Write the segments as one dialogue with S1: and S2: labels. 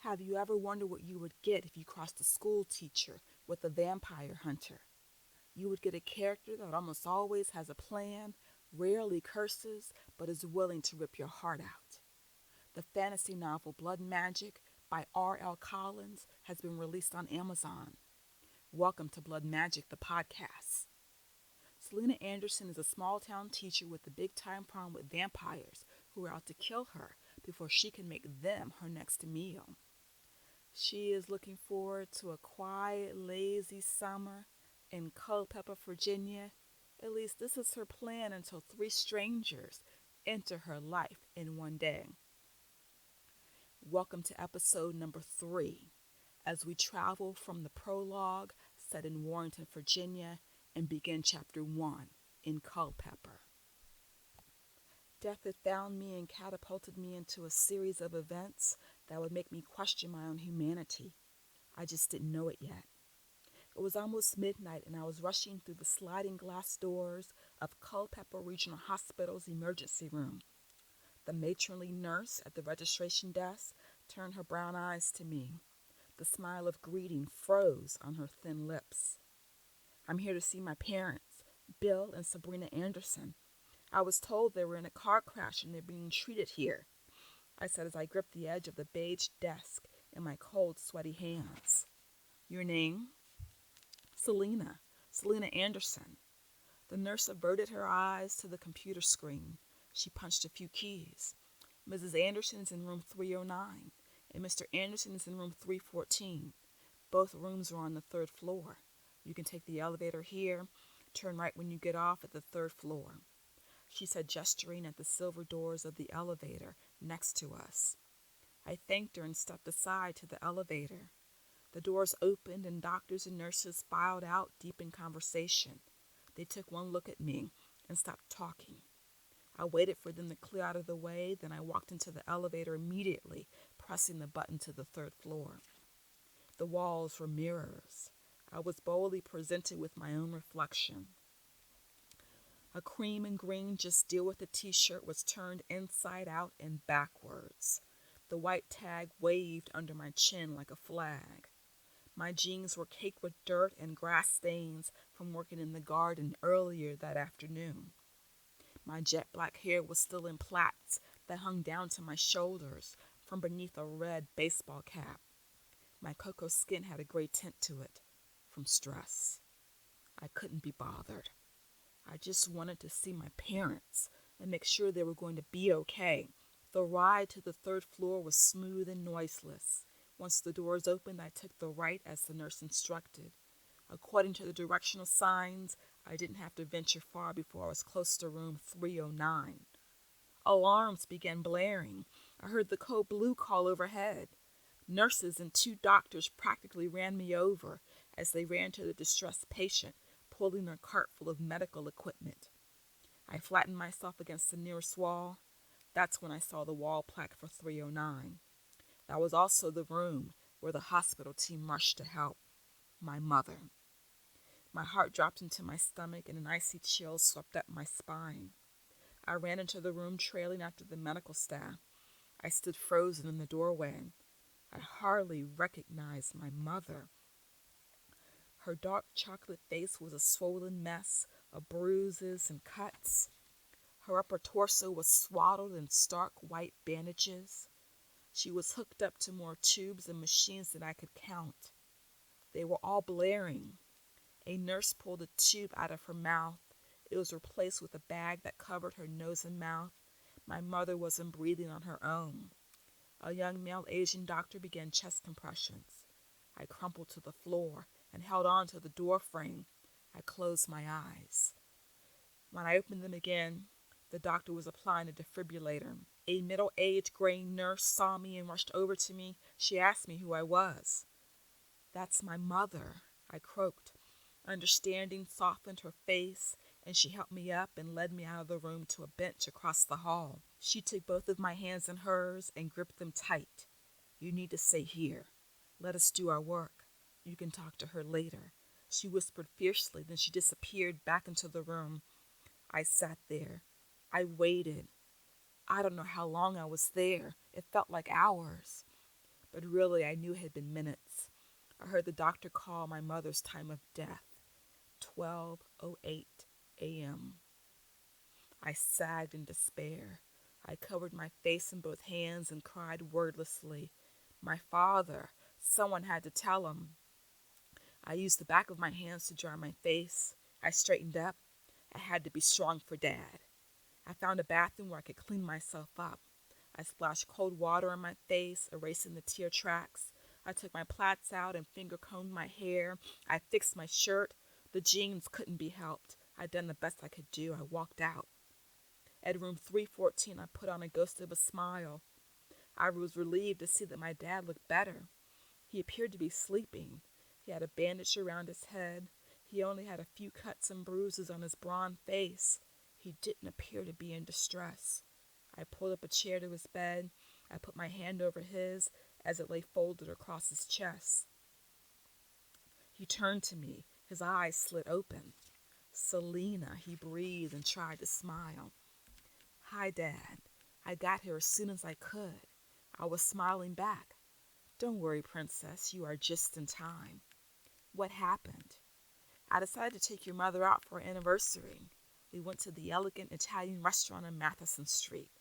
S1: Have you ever wondered what you would get if you crossed a school teacher with a vampire hunter? You would get a character that almost always has a plan, rarely curses, but is willing to rip your heart out. The fantasy novel Blood Magic by R.L. Collins has been released on Amazon. Welcome to Blood Magic, the podcast. Selina Anderson is a small town teacher with a big time problem with vampires who are out to kill her before she can make them her next meal. She is looking forward to a quiet, lazy summer in Culpeper, Virginia. At least this is her plan until three strangers enter her life in one day. Welcome to episode number 3 as we travel from the prologue set in Warrenton, Virginia, and begin chapter 1 in Culpeper. Death had found me and catapulted me into a series of events that would make me question my own humanity. I just didn't know it yet. It was almost midnight and I was rushing through the sliding glass doors of Culpeper Regional Hospital's emergency room. The matronly nurse at the registration desk turned her brown eyes to me. The smile of greeting froze on her thin lips. I'm here to see my parents, Bill and Selina Anderson. I was told they were in a car crash and they're being treated here, I said as I gripped the edge of the beige desk in my cold, sweaty hands. Your name? Selina Anderson. The nurse averted her eyes to the computer screen. She punched a few keys. Mrs. Anderson is in room 309, and Mr. Anderson is in room 314. Both rooms are on the 3rd floor. You can take the elevator here, turn right when you get off at the 3rd floor, she said, gesturing at the silver doors of the elevator next to us. I thanked her and stepped aside to the elevator. The doors opened and doctors and nurses filed out deep in conversation. They took one look at me and stopped talking. I waited for them to clear out of the way, then I walked into the elevator immediately, pressing the button to the 3rd floor. The walls were mirrors. I was boldly presented with my own reflection. A cream and green just deal with the t-shirt was turned inside out and backwards. The white tag waved under my chin like a flag. My jeans were caked with dirt and grass stains from working in the garden earlier that afternoon. My jet black hair was still in plaits that hung down to my shoulders from beneath a red baseball cap. My cocoa skin had a gray tint to it from stress. I couldn't be bothered. I just wanted to see my parents and make sure they were going to be okay. The ride to the 3rd floor was smooth and noiseless. Once the doors opened, I took the right as the nurse instructed. According to the directional signs, I didn't have to venture far before I was close to room 309. Alarms began blaring. I heard the code blue call overhead. Nurses and 2 doctors practically ran me over as they ran to the distressed patient, pulling their cart full of medical equipment. I flattened myself against the nearest wall. That's when I saw the wall plaque for 309. That was also the room where the hospital team rushed to help my mother. My heart dropped into my stomach and an icy chill swept up my spine. I ran into the room trailing after the medical staff. I stood frozen in the doorway. I hardly recognized my mother. Her dark chocolate face was a swollen mess of bruises and cuts. Her upper torso was swaddled in stark white bandages. She was hooked up to more tubes and machines than I could count. They were all blaring. A nurse pulled a tube out of her mouth. It was replaced with a bag that covered her nose and mouth. My mother wasn't breathing on her own. A young male Asian doctor began chest compressions. I crumpled to the floor and held on to the door frame. I closed my eyes. When I opened them again, the doctor was applying a defibrillator. A middle-aged gray nurse saw me and rushed over to me. She asked me who I was. That's my mother, I croaked. Understanding softened her face, and she helped me up and led me out of the room to a bench across the hall. She took both of my hands in hers and gripped them tight. You need to stay here. Let us do our work. You can talk to her later, she whispered fiercely. Then she disappeared back into the room. I sat there. I waited. I don't know how long I was there. It felt like hours. but really I knew it had been minutes. I heard the doctor call my mother's time of death, 12:08 a.m. I sagged in despair. I covered my face in both hands and cried wordlessly. My father. Someone had to tell him. I used the back of my hands to dry my face. I straightened up. I had to be strong for Dad. I found a bathroom where I could clean myself up. I splashed cold water on my face, erasing the tear tracks. I took my plaits out and finger combed my hair. I fixed my shirt. The jeans couldn't be helped. I'd done the best I could do. I walked out. At room 314, I put on a ghost of a smile. I was relieved to see that my dad looked better. He appeared to be sleeping. He had a bandage around his head. He only had a few cuts and bruises on his bronze face. He didn't appear to be in distress. I pulled up a chair to his bed. I put my hand over his as it lay folded across his chest. He turned to me. His eyes slit open. "Selina," he breathed and tried to smile. "Hi, Dad. I got here as soon as I could." I was smiling back. "Don't worry, Princess. You are just in time." "What happened?" "I decided to take your mother out for our anniversary. We went to the elegant Italian restaurant on Matheson Street."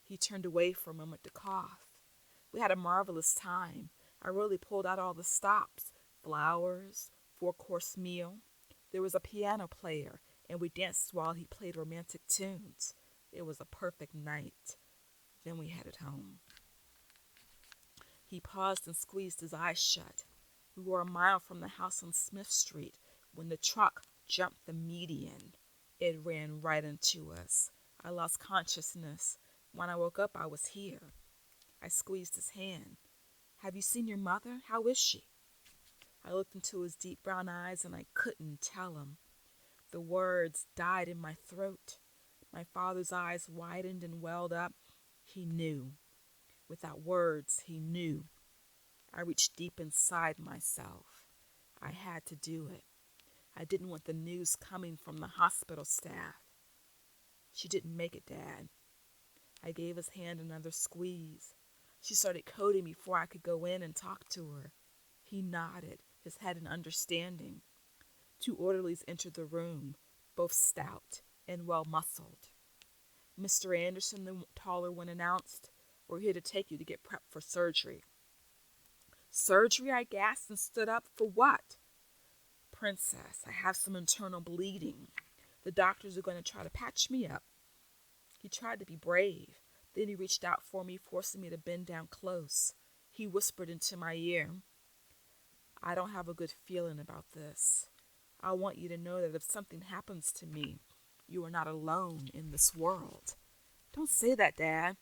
S1: He turned away for a moment to cough. "We had a marvelous time. I really pulled out all the stops. Flowers, four-course meal. There was a piano player, and we danced while he played romantic tunes. It was a perfect night. Then we headed home." He paused and squeezed his eyes shut. We were a mile from the house on Smith Street when the truck jumped the median. It ran right into us. I lost consciousness. When I woke up, I was here. I squeezed his hand. "Have you seen your mother? How is she?" I looked into his deep brown eyes and I couldn't tell him. The words died in my throat. My father's eyes widened and welled up. He knew. Without words, he knew. I reached deep inside myself. I had to do it. I didn't want the news coming from the hospital staff. "She didn't make it, Dad." I gave his hand another squeeze. "She started coding before I could go in and talk to her." He nodded, his head in understanding. Two orderlies entered the room, both stout and well-muscled. "Mr. Anderson," the taller one announced, "we're here to take you to get prepped for surgery." "Surgery?" I gasped and stood up. "For what?" "Princess, I have some internal bleeding. The doctors are going to try to patch me up." He tried to be brave. Then he reached out for me, forcing me to bend down close. He whispered into my ear, "I don't have a good feeling about this. I want you to know that if something happens to me, you are not alone in this world." "Don't say that, Dad."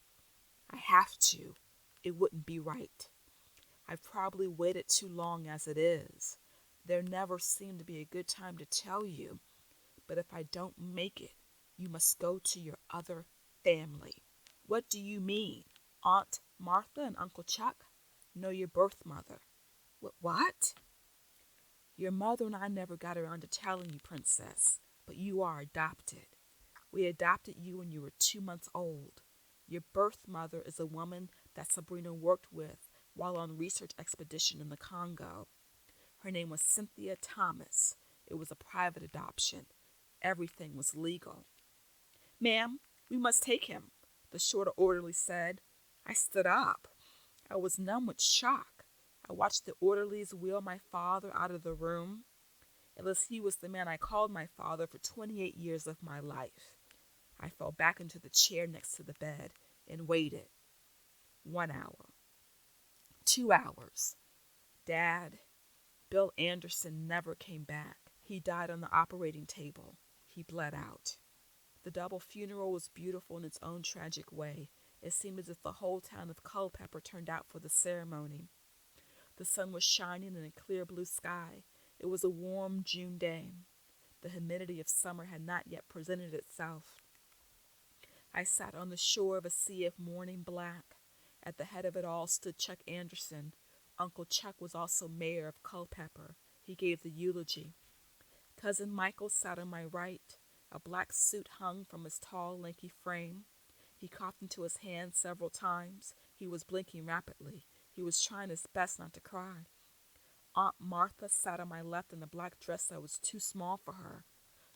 S1: "I have to. It wouldn't be right. I've probably waited too long as it is. There never seemed to be a good time to tell you. But if I don't make it, you must go to your other family." "What do you mean? Aunt Martha and Uncle Chuck?" "No, your birth mother." What?" "Your mother and I never got around to telling you, Princess, but you are adopted. We adopted you when you were 2 months old. Your birth mother is a woman that Sabrina worked with while on research expedition in the Congo. Her name was Cynthia Thomas. It was a private adoption. Everything was legal." "Ma'am, we must take him," the shorter orderly said. I stood up. I was numb with shock. I watched the orderlies wheel my father out of the room. Unless he was the man I called my father for 28 years of my life. I fell back into the chair next to the bed and waited. 1 hour. 2 hours. Dad, Bill Anderson never came back. He died on the operating table. He bled out. The double funeral was beautiful in its own tragic way. It seemed as if the whole town of Culpeper turned out for the ceremony. The sun was shining in a clear blue sky. It was a warm June day. The humidity of summer had not yet presented itself. I sat on the shore of a sea of morning black. At the head of it all stood Chuck Anderson. Uncle Chuck was also mayor of Culpeper. He gave the eulogy. Cousin Michael sat on my right. A black suit hung from his tall, lanky frame. He coughed into his hand several times. He was blinking rapidly. He was trying his best not to cry. Aunt Martha sat on my left in a black dress that was too small for her.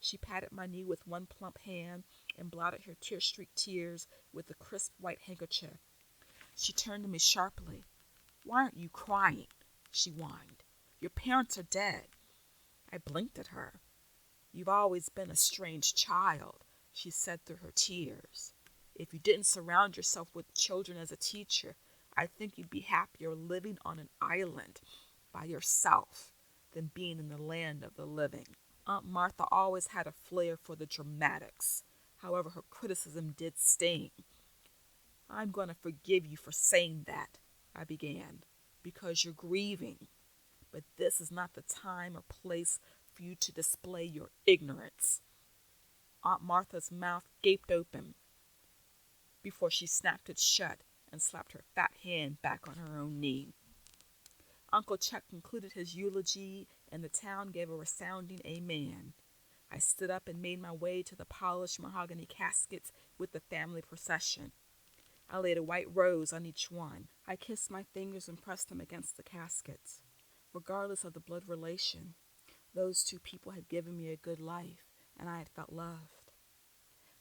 S1: She patted my knee with one plump hand and blotted her tear-streaked tears with a crisp white handkerchief. She turned to me sharply. "Why aren't you crying?" she whined. "Your parents are dead." I blinked at her. "You've always been a strange child," she said through her tears. "If you didn't surround yourself with children as a teacher, I think you'd be happier living on an island by yourself than being in the land of the living." Aunt Martha always had a flair for the dramatics. However, her criticism did sting. "I'm going to forgive you for saying that," I began, "because you're grieving. But this is not the time or place for you to display your ignorance." Aunt Martha's mouth gaped open before she snapped it shut and slapped her fat hand back on her own knee. Uncle Chuck concluded his eulogy, and the town gave a resounding amen. I stood up and made my way to the polished mahogany caskets with the family procession. I laid a white rose on each one. I kissed my fingers and pressed them against the caskets. Regardless of the blood relation, those two people had given me a good life, and I had felt loved.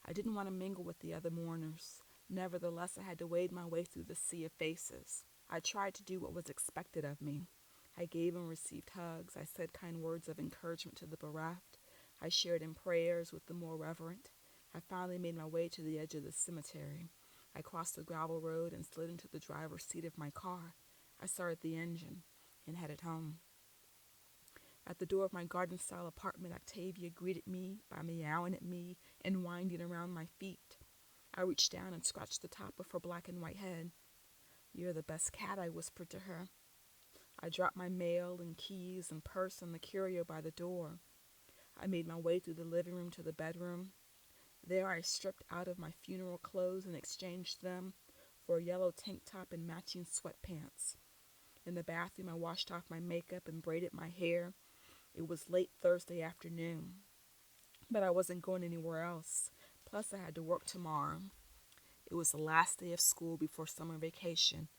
S1: I didn't want to mingle with the other mourners. Nevertheless, I had to wade my way through the sea of faces. I tried to do what was expected of me. I gave and received hugs. I said kind words of encouragement to the bereft. I shared in prayers with the more reverent. I finally made my way to the edge of the cemetery. I crossed the gravel road and slid into the driver's seat of my car. I started the engine and headed home. At the door of my garden-style apartment, Octavia greeted me by meowing at me and winding around my feet. I reached down and scratched the top of her black and white head. "You're the best cat," I whispered to her. I dropped my mail and keys and purse and the curio by the door. I made my way through the living room to the bedroom. There I stripped out of my funeral clothes and exchanged them for a yellow tank top and matching sweatpants. In the bathroom, I washed off my makeup and braided my hair. It was late Thursday afternoon, but I wasn't going anywhere else. Plus, I had to work tomorrow. It was the last day of school before summer vacation.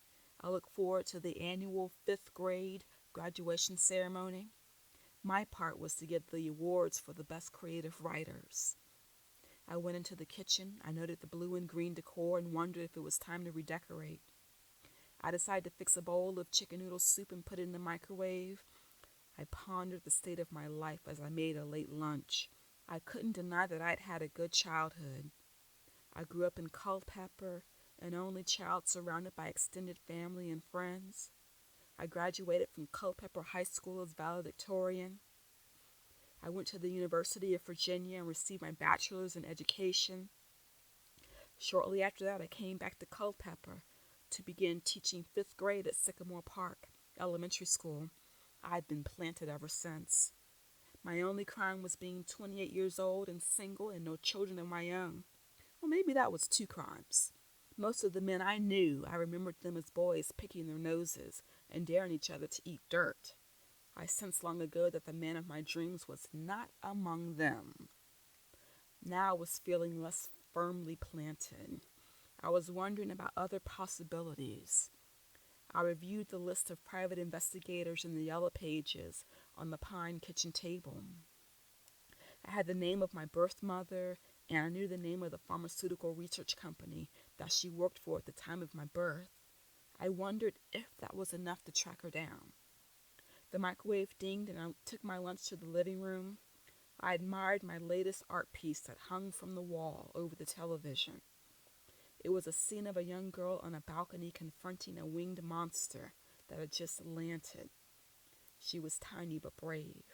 S1: I look forward to the annual 5th grade graduation ceremony. My part was to get the awards for the best creative writers. I went into the kitchen. I noted the blue and green decor and wondered if it was time to redecorate. I decided to fix a bowl of chicken noodle soup and put it in the microwave. I pondered the state of my life as I made a late lunch. I couldn't deny that I'd had a good childhood. I grew up in Culpeper, an only child surrounded by extended family and friends. I graduated from Culpeper High School as valedictorian. I went to the University of Virginia and received my bachelor's in education. Shortly after that, I came back to Culpeper to begin teaching 5th grade at Sycamore Park Elementary School. I'd been planted ever since. My only crime was being 28 years old and single and no children of my own. Well, maybe that was 2 crimes. Most of the men I knew, I remembered them as boys picking their noses and daring each other to eat dirt. I sensed long ago that the man of my dreams was not among them. Now I was feeling less firmly planted. I was wondering about other possibilities. I reviewed the list of private investigators in the yellow pages on the pine kitchen table. I had the name of my birth mother, and I knew the name of the pharmaceutical research company that she worked for at the time of my birth. I wondered if that was enough to track her down. The microwave dinged, and I took my lunch to the living room. I admired my latest art piece that hung from the wall over the television. It was a scene of a young girl on a balcony confronting a winged monster that had just landed. She was tiny but brave.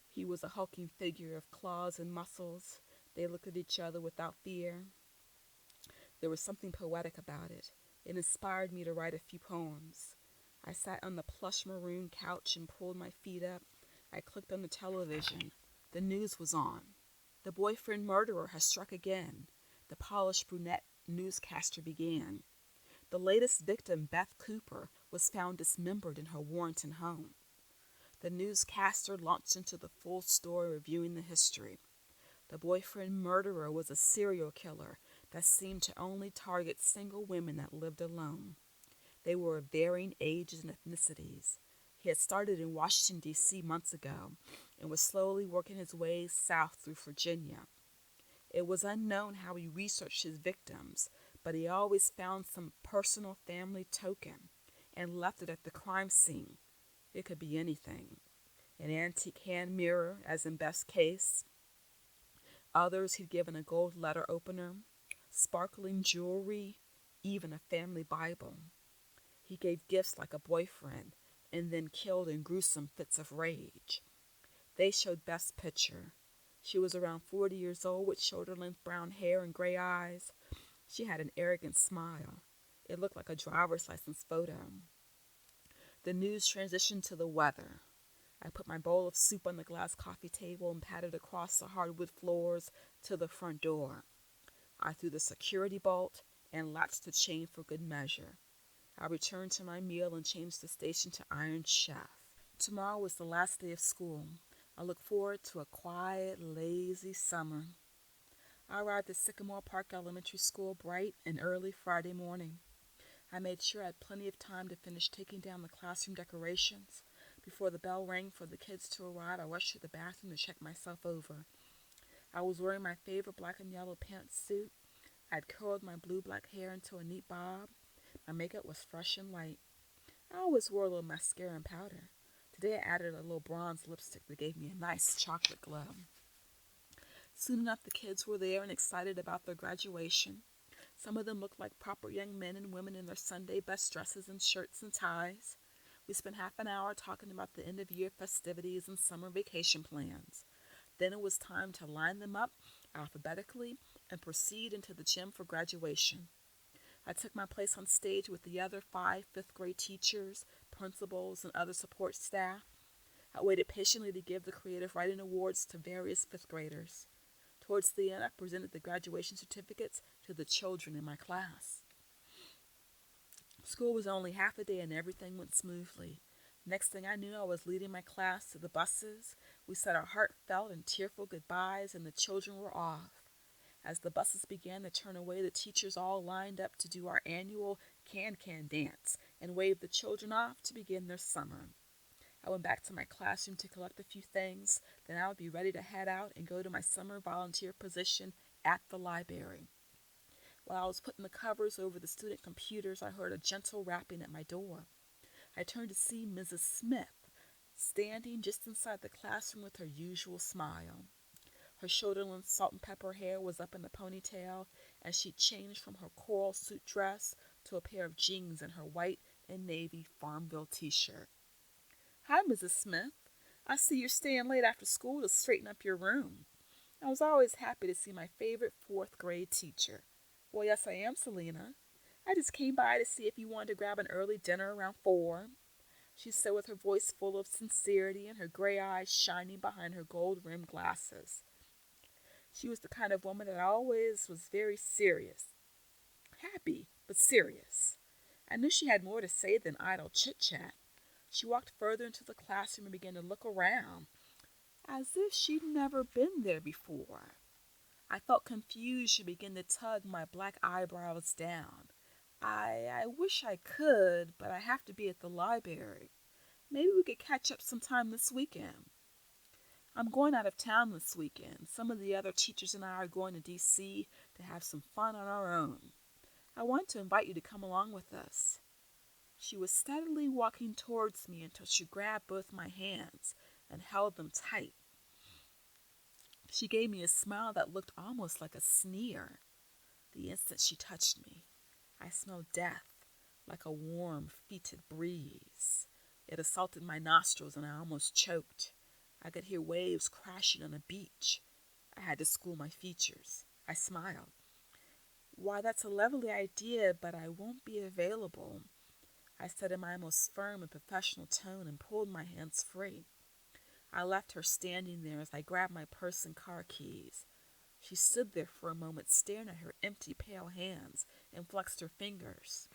S1: He was a hulking figure of claws and muscles. They looked at each other without fear. There was something poetic about it. It inspired me to write a few poems. I sat on the plush maroon couch and pulled my feet up. I clicked on the television. The news was on. "The boyfriend murderer has struck again," the polished brunette newscaster began. The latest victim, Beth Cooper, was found dismembered in her Warrenton home. The newscaster launched into the full story, reviewing the history. The boyfriend murderer was a serial killer that seemed to only target single women that lived alone. They were of varying ages and ethnicities. He had started in Washington, D.C. months ago and was slowly working his way south through Virginia. It was unknown how he researched his victims, but he always found some personal family token and left it at the crime scene. It could be anything: an antique hand mirror, as in best case. Others he'd given a gold letter opener, sparkling jewelry, even a family Bible. He gave gifts like a boyfriend and then killed in gruesome fits of rage. They showed best picture. She was around 40 years old with shoulder-length brown hair and gray eyes. She had an arrogant smile. It looked like a driver's license photo. The news transitioned to the weather. I put my bowl of soup on the glass coffee table and padded across the hardwood floors to the front door. I threw the security bolt and latched the chain for good measure. I returned to my meal and changed the station to Iron Chef. Tomorrow was the last day of school. I look forward to a quiet, lazy summer. I arrived at Sycamore Park Elementary School bright and early Friday morning. I made sure I had plenty of time to finish taking down the classroom decorations. Before the bell rang for the kids to arrive, I rushed to the bathroom to check myself over. I was wearing my favorite black and yellow pantsuit. I had curled my blue-black hair into a neat bob. My makeup was fresh and light. I always wore a little mascara and powder. Today I added a little bronze lipstick that gave me a nice chocolate glow. Soon enough, the kids were there and excited about their graduation. Some of them looked like proper young men and women in their Sunday best dresses and shirts and ties. We spent half an hour talking about the end-of-year festivities and summer vacation plans. Then it was time to line them up alphabetically and proceed into the gym for graduation. I took my place on stage with the other 5 fifth-grade teachers, principals, and other support staff. I waited patiently to give the creative writing awards to various fifth graders. Towards the end, I presented the graduation certificates to the children in my class. School was only half a day and everything went smoothly. Next thing I knew, I was leading my class to the buses. We said our heartfelt and tearful goodbyes, and the children were off. As the buses began to turn away, the teachers all lined up to do our annual can-can dance and waved the children off to begin their summer. I went back to my classroom to collect a few things, then I would be ready to head out and go to my summer volunteer position at the library. While I was putting the covers over the student computers, I heard a gentle rapping at my door. I turned to see Mrs. Smith standing just inside the classroom with her usual smile. Her shoulder-length salt and pepper hair was up in a ponytail, and she changed from her coral suit dress to a pair of jeans and her white and navy Farmville t-shirt. "Hi, Mrs. Smith. I see you're staying late after school to straighten up your room." I was always happy to see my favorite 4th-grade teacher. "Well, yes, I am, Selina. I just came by to see if you wanted to grab an early dinner around 4. She said with her voice full of sincerity and her gray eyes shining behind her gold-rimmed glasses. She was the kind of woman that always was very serious. Happy, but serious. I knew she had more to say than idle chit-chat. She walked further into the classroom and began to look around, as if she'd never been there before. I felt confused. She began to tug my black eyebrows down. I wish I could, but I have to be at the library. Maybe we could catch up sometime this weekend." "I'm going out of town this weekend. Some of the other teachers and I are going to D.C. to have some fun on our own. I want to invite you to come along with us." She was steadily walking towards me until she grabbed both my hands and held them tight. She gave me a smile that looked almost like a sneer. The instant she touched me, I smelled death like a warm, fetid breeze. It assaulted my nostrils and I almost choked. I could hear waves crashing on a beach. I had to school my features. I smiled. "Why, that's a lovely idea, but I won't be available," I said in my most firm and professional tone and pulled my hands free. I left her standing there as I grabbed my purse and car keys. She stood there for a moment, staring at her empty, pale hands, and flexed her fingers.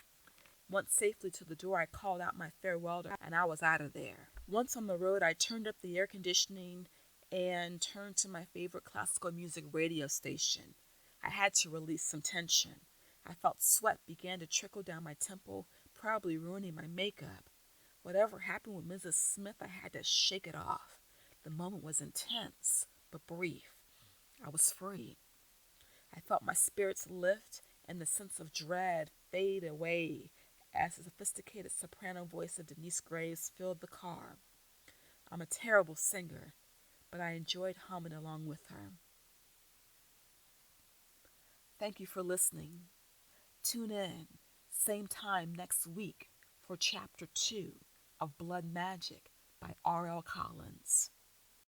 S1: Once safely to the door, I called out my farewell to her, and I was out of there. Once on the road, I turned up the air conditioning and turned to my favorite classical music radio station. I had to release some tension. I felt sweat began to trickle down my temple probably ruining my makeup. Whatever happened with Mrs. Smith, I had to shake it off. The moment was intense, but brief. I was free. I felt my spirits lift and the sense of dread fade away as the sophisticated soprano voice of Denise Graves filled the car. I'm a terrible singer, but I enjoyed humming along with her. Thank you for listening. Tune in, same time next week for Chapter 2 of Blood Magic by R.L. Collins.